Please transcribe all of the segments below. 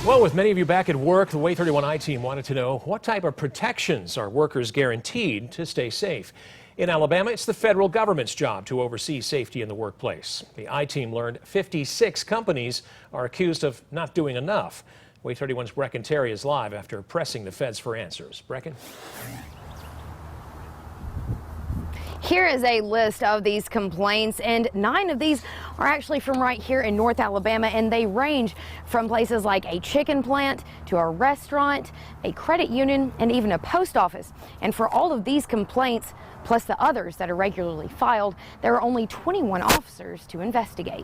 Well, with many of you back at work, the Way 31I team wanted to know what type of protections are workers guaranteed to stay safe. In Alabama, it's the federal government's job to oversee safety in the workplace. The I-team learned 56 companies are accused of not doing enough. Way 31's Breken Terry is live after pressing the feds for answers. Breken? Here is a list of these complaints, and 9 of these are actually from right here in North Alabama, and they range from places like a chicken plant to a restaurant, a credit union, and even a post office. And for all of these complaints, plus the others that are regularly filed, there are only 21 officers to investigate.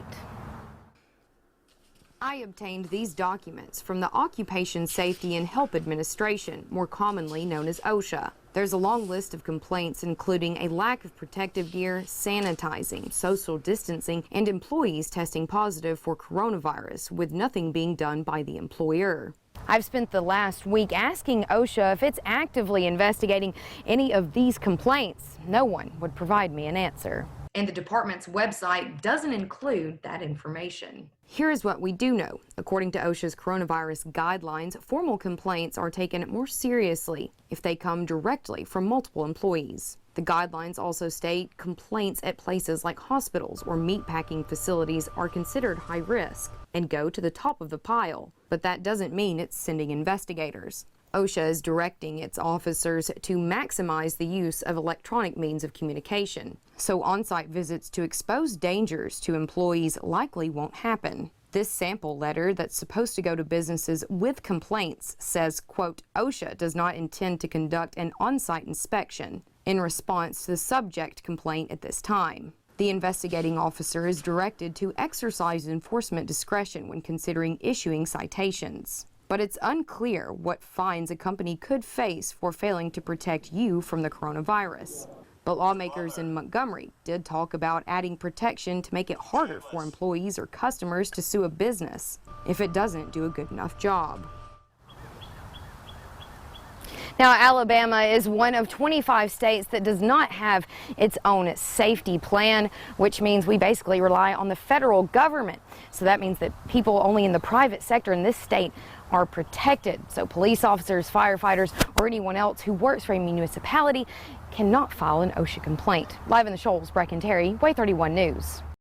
I obtained these documents from the Occupation Safety and Health Administration, more commonly known as OSHA. There's a long list of complaints including a lack of protective gear, sanitizing, social distancing, and employees testing positive for coronavirus, with nothing being done by the employer. I've spent the last week asking OSHA if it's actively investigating any of these complaints. No one would provide me an answer. And the department's website doesn't include that information. Here's what we do know. According to OSHA's coronavirus guidelines, formal complaints are taken more seriously if they come directly from multiple employees. The guidelines also state complaints at places like hospitals or meatpacking facilities are considered high risk and go to the top of the pile. But that doesn't mean it's sending investigators. OSHA is directing its officers to maximize the use of electronic means of communication, so on-site visits to expose dangers to employees likely won't happen. This sample letter that's supposed to go to businesses with complaints says, quote, OSHA does not intend to conduct an on-site inspection in response to the subject complaint at this time. The investigating officer is directed to exercise enforcement discretion when considering issuing citations. But it's unclear what fines a company could face for failing to protect you from the coronavirus. But lawmakers in Montgomery did talk about adding protection to make it harder for employees or customers to sue a business if it doesn't do a good enough job. Now, Alabama is one of 25 states that does not have its own safety plan, which means we basically rely on the federal government. So that means that people only in the private sector in this state are protected. So police officers, firefighters, or anyone else who works for a municipality cannot file an OSHA complaint. Live in the Shoals, Breken Terry, Way 31 News.